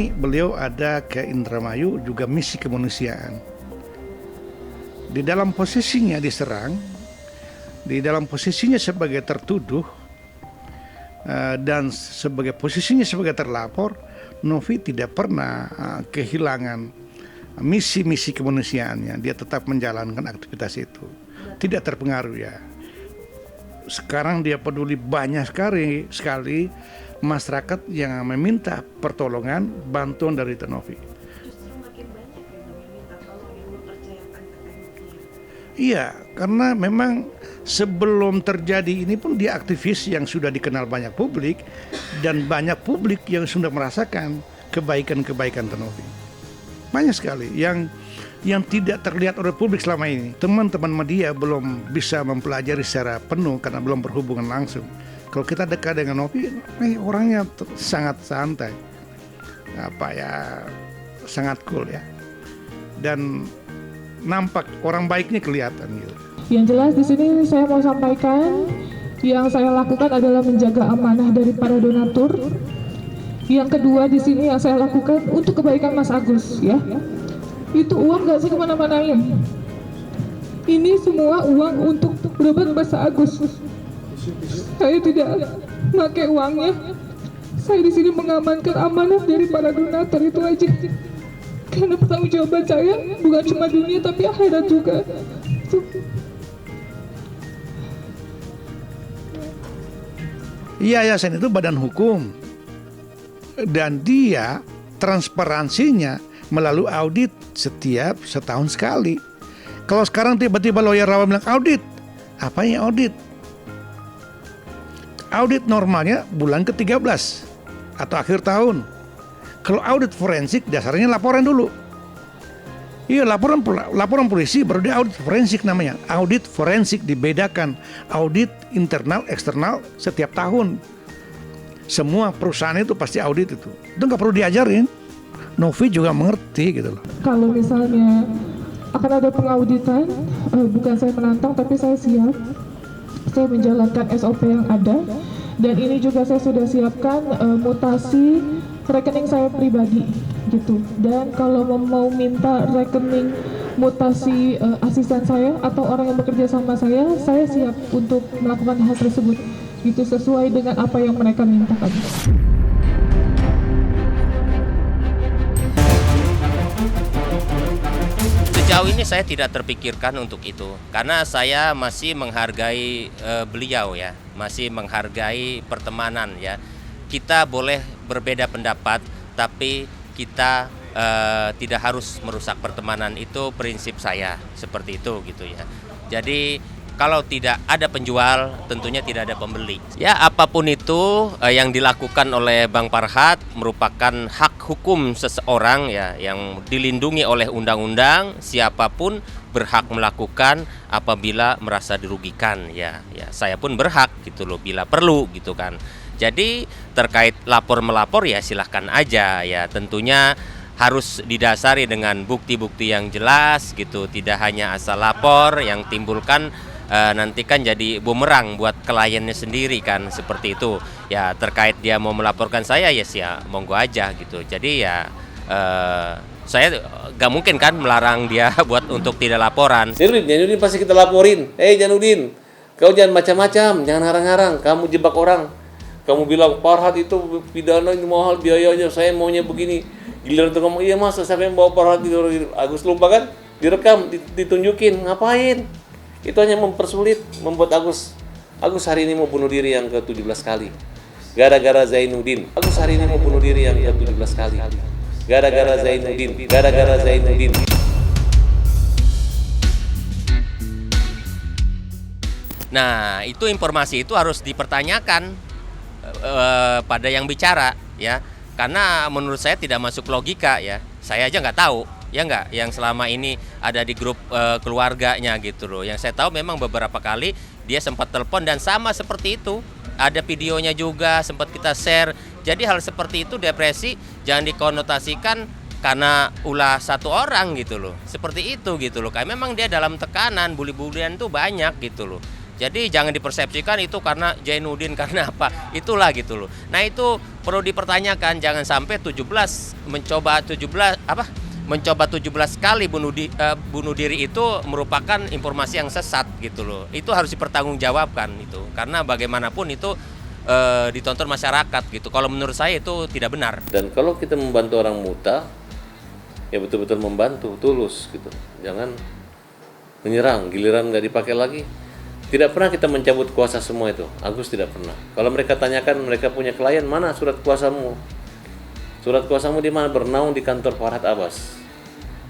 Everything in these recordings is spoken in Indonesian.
ini beliau ada ke Indramayu juga misi kemanusiaan. Di dalam posisinya diserang, di dalam posisinya sebagai tertuduh, dan sebagai posisinya sebagai terlapor, Novi tidak pernah kehilangan misi-misi kemanusiaannya. Dia tetap menjalankan aktivitas itu, tidak terpengaruh ya. Sekarang dia peduli banyak sekali masyarakat yang meminta pertolongan, bantuan dari Novi. Justru makin banyak yang meminta tolong, yang mempercayakan ke Novi. Iya, karena memang sebelum terjadi ini pun dia aktivis yang sudah dikenal banyak publik, dan banyak publik yang sudah merasakan kebaikan-kebaikan Novi. Banyak sekali yang tidak terlihat oleh publik selama ini. Teman-teman media belum bisa mempelajari secara penuh karena belum berhubungan langsung. Kalau kita dekat dengan Novi, orangnya sangat santai, sangat cool ya, dan nampak orang baiknya kelihatan gitu. Yang jelas di sini saya mau sampaikan, yang saya lakukan adalah menjaga amanah dari para donatur. Yang kedua di sini yang saya lakukan untuk kebaikan Mas Agus ya. Itu uang gak sih kemana-manain. Ini semua uang untuk berobat Mas Agus. Saya tidak pakai uangnya. Saya di sini mengamankan amanah dari para donatur, itu aja. Karena pertanggungjawaban saya bukan cuma dunia tapi akhirat juga. Iya, yayasan itu badan hukum, dan dia transparansinya melalui audit setiap setahun sekali. Kalau sekarang tiba-tiba lawyer Rawa bilang audit, apa yang audit? Audit normalnya bulan ke-13 atau akhir tahun. Kalau audit forensik dasarnya laporan dulu. Iya, laporan polisi baru dia audit forensik namanya. Audit forensik dibedakan, audit internal eksternal setiap tahun. Semua perusahaan itu pasti audit itu nggak perlu diajarin. Novi juga mengerti gitu loh. Kalau misalnya akan ada pengauditan, bukan saya menantang tapi saya siap. Saya menjalankan SOP yang ada, dan ini juga saya sudah siapkan mutasi rekening saya pribadi gitu. Dan kalau mau minta rekening mutasi asisten saya atau orang yang bekerja sama saya siap untuk melakukan hal tersebut gitu, sesuai dengan apa yang mereka mintakan. Sejauh ini saya tidak terpikirkan untuk itu, karena saya masih menghargai beliau ya, masih menghargai pertemanan ya. Kita boleh berbeda pendapat, tapi kita tidak harus merusak pertemanan, itu prinsip saya seperti itu gitu ya. Jadi kalau tidak ada penjual, tentunya tidak ada pembeli. Ya, apapun itu yang dilakukan oleh Bang Farhad merupakan hak hukum seseorang ya, yang dilindungi oleh undang-undang. Siapapun berhak melakukan apabila merasa dirugikan ya. Saya pun berhak gitu loh bila perlu gitu kan. Jadi terkait lapor melapor ya silahkan aja ya, tentunya harus didasari dengan bukti-bukti yang jelas gitu, tidak hanya asal lapor yang timbulkan nanti kan jadi bumerang buat kliennya sendiri kan, seperti itu ya. Terkait dia mau melaporkan saya ya monggo aja gitu. Jadi ya saya gak mungkin kan melarang dia buat untuk tidak laporan. Janudin pasti kita laporin. Janudin, kau jangan macam-macam, jangan harang-harang, kamu jebak orang. Kamu bilang Farhad itu pidana ini mahal biayanya, saya maunya begini. Giliran itu ngomong, iya mas, siapa yang bawa Farhad itu? Agus lupa kan? Direkam, ditunjukin, ngapain? Itu hanya mempersulit, membuat Agus hari ini mau bunuh diri yang ke-17 kali. Gara-gara Zainuddin. Agus hari ini mau bunuh diri yang ke-17 kali. Gara-gara Zainuddin. Nah, itu informasi itu harus dipertanyakan pada yang bicara ya. Karena menurut saya tidak masuk logika ya. Saya aja nggak tahu. Ya enggak, yang selama ini ada di grup keluarganya gitu loh. Yang saya tahu memang beberapa kali dia sempat telepon dan sama seperti itu. Ada videonya juga sempat kita share. Jadi hal seperti itu, depresi jangan dikonotasikan karena ulah satu orang gitu loh. Seperti itu gitu loh. Kayak memang dia dalam tekanan, bully-bullyan tuh banyak gitu loh. Jadi jangan dipersepsikan itu karena Zainuddin karena apa, itulah gitu loh. Nah itu perlu dipertanyakan, jangan sampai 17 kali bunuh diri itu merupakan informasi yang sesat gitu loh. Itu harus dipertanggungjawabkan itu, karena bagaimanapun itu ditonton masyarakat gitu. Kalau menurut saya itu tidak benar. Dan kalau kita membantu orang muta, ya betul-betul membantu, tulus gitu. Jangan menyerang, giliran nggak dipakai lagi. Tidak pernah kita mencabut kuasa semua itu. Agus tidak pernah. Kalau mereka tanyakan, mereka punya klien, mana surat kuasamu? Surat kuasamu di mana? Bernaung di kantor Farhad Abbas.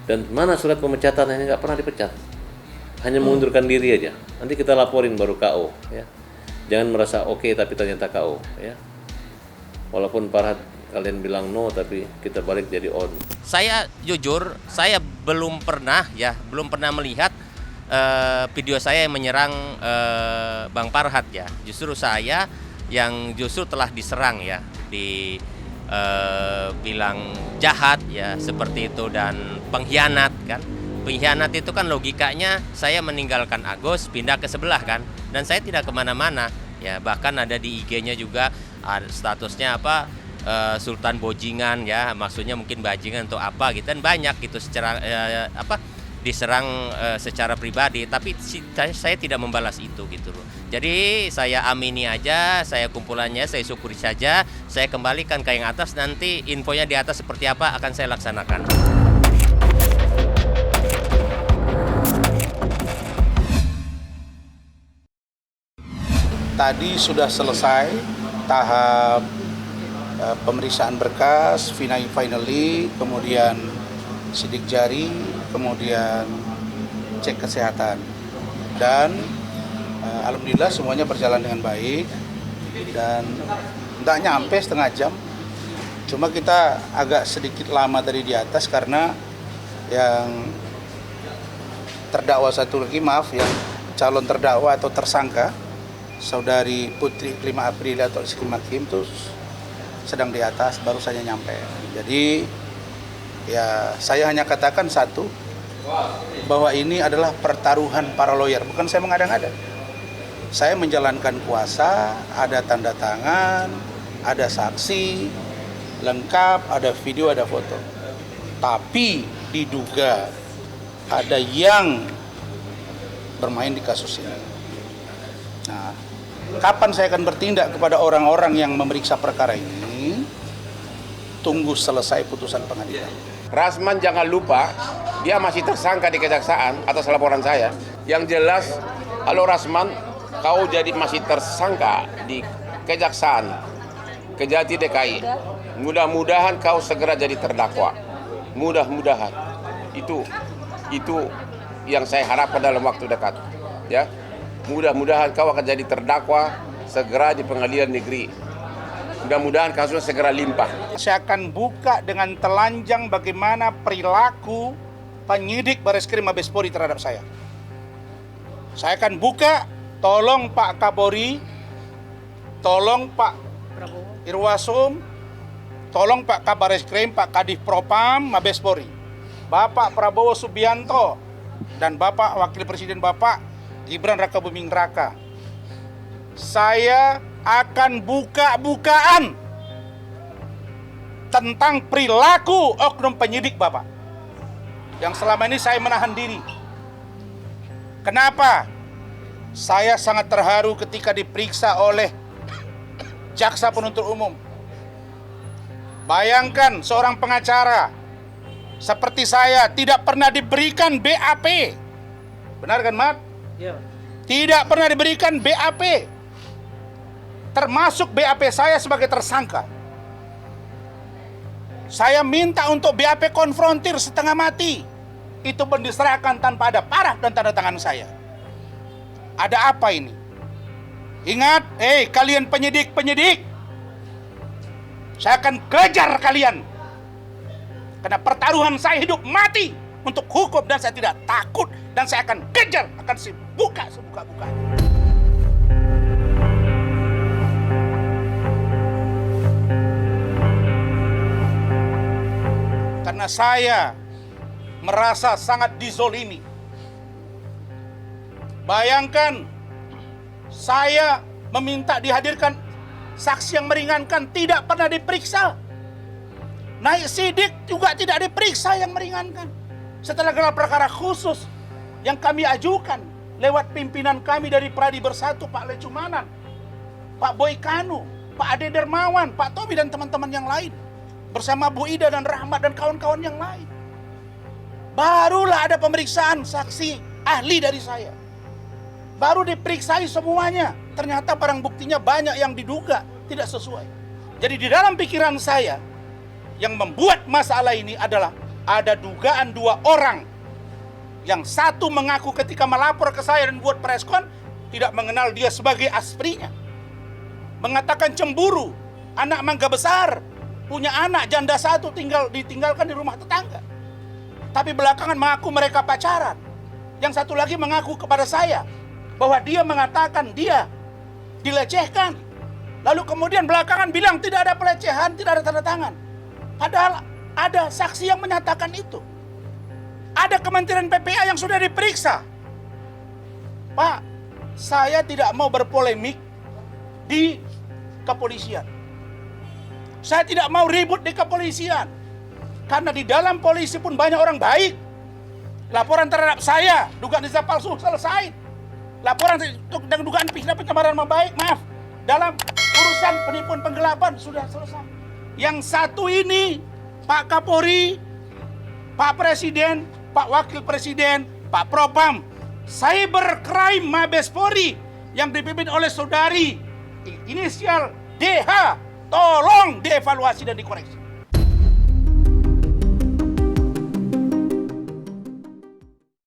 Dan mana surat pemecatan? Ini nggak pernah dipecat. Hanya mengundurkan diri aja. Nanti kita laporin baru KO. Ya. Jangan merasa oke tapi ternyata KO. Ya. Walaupun Farhad kalian bilang no, tapi kita balik jadi on. Saya jujur, saya belum pernah melihat video saya yang menyerang Bang Farhad ya. Justru saya yang justru telah diserang ya, bilang jahat ya seperti itu, dan pengkhianat kan. Pengkhianat itu kan logikanya saya meninggalkan Agus pindah ke sebelah kan, dan saya tidak kemana-mana ya. Bahkan ada di IG-nya juga statusnya apa, Sultan Bojingan ya, maksudnya mungkin bajingan atau apa gitu, dan banyak gitu secara diserang secara pribadi, tapi saya tidak membalas itu gitu loh. Jadi saya amini aja, saya kumpulannya, saya syukuri saja, saya kembalikan ke yang atas, nanti infonya di atas seperti apa akan saya laksanakan. Tadi sudah selesai tahap pemeriksaan berkas, finally, kemudian sidik jari, kemudian cek kesehatan, dan alhamdulillah semuanya berjalan dengan baik dan tidak nyampe setengah jam. Cuma kita agak sedikit lama tadi di atas karena yang terdakwa satu lagi, yang calon terdakwa atau tersangka, saudari Putri Klima Aprilia atau Iskrim Hakim itu sedang di atas, baru saja nyampe. Jadi ya saya hanya katakan satu, bahwa ini adalah pertaruhan para lawyer, bukan saya mengada-ngada. Saya menjalankan kuasa, ada tanda tangan, ada saksi lengkap, ada video, ada foto. Tapi diduga ada yang bermain di kasus ini. Nah, kapan saya akan bertindak kepada orang-orang yang memeriksa perkara ini? Tunggu selesai putusan pengadilan. Rasman jangan lupa, dia masih tersangka di kejaksaan atas laporan saya. Yang jelas, halo Rasman, kau jadi masih tersangka di kejaksaan Kejati DKI. Mudah-mudahan kau segera jadi terdakwa. Mudah-mudahan. Itu yang saya harapkan dalam waktu dekat. Ya, mudah-mudahan kau akan jadi terdakwa segera di pengadilan negeri. Mudah-mudahan kasusnya segera limpah. Saya akan buka dengan telanjang bagaimana perilaku penyidik Bareskrim Mabes Polri terhadap saya. Saya akan buka, tolong Pak Kapolri, tolong Pak Irwasum, tolong Pak Kabareskrim, Pak Kadif Propam Mabes Polri, Bapak Prabowo Subianto, dan Bapak Wakil Presiden Bapak Gibran Raka Buming Raka. Saya akan buka-bukaan tentang perilaku oknum penyidik Bapak yang selama ini saya menahan diri. Kenapa? Saya sangat terharu ketika diperiksa oleh jaksa penuntut umum. Bayangkan seorang pengacara seperti saya tidak pernah diberikan BAP. Benar kan, Mat? Iya. Tidak pernah diberikan BAP. Termasuk BAP saya sebagai tersangka. Saya minta untuk BAP konfrontir setengah mati. Itu pun diserahkan tanpa ada parah dan tanda tangan saya. Ada apa ini? Ingat, kalian penyidik. Saya akan kejar kalian. Karena pertaruhan saya hidup mati untuk hukum, dan saya tidak takut, dan saya akan kejar, akan buka sebuka-bukanya. Karena saya merasa sangat dizolimi. Bayangkan Saya meminta dihadirkan saksi yang meringankan, tidak pernah diperiksa. Naik sidik juga tidak diperiksa yang meringankan. Setelah gelar perkara khusus yang kami ajukan lewat pimpinan kami dari Pradi Bersatu, Pak Lecumanan, Pak Boy Kanu, Pak Ade Dermawan, Pak Tobi dan teman-teman yang lain, bersama Bu Ida dan Rahmat dan kawan-kawan yang lain. Barulah ada pemeriksaan saksi ahli dari saya. Baru diperiksai semuanya. Ternyata barang buktinya banyak yang diduga tidak sesuai. Jadi di dalam pikiran saya, yang membuat masalah ini adalah ada dugaan 2 orang. Yang satu mengaku ketika melapor ke saya dan buat preskon tidak mengenal dia sebagai asprinya. Mengatakan cemburu, anak mangga besar, punya anak janda 1 ditinggalkan di rumah tetangga. Tapi belakangan mengaku mereka pacaran. Yang satu lagi mengaku kepada saya bahwa dia mengatakan dia dilecehkan. Lalu kemudian belakangan bilang tidak ada pelecehan, tidak ada tanda tangan. Padahal ada saksi yang menyatakan itu. Ada Kementerian PPA yang sudah diperiksa. Pak, saya tidak mau berpolemik di kepolisian. Saya tidak mau ribut di kepolisian. Karena di dalam polisi pun banyak orang baik. Laporan terhadap saya, dugaan ijazah palsu selesai. Laporan dengan dugaan pidana pencemaran nama baik, maaf, dalam urusan penipuan penggelapan sudah selesai. Yang satu ini, Pak Kapolri, Pak Presiden, Pak Wakil Presiden, Pak Propam, Cybercrime Mabes Polri yang dipimpin oleh saudari inisial DH, tolong dievaluasi dan dikoreksi.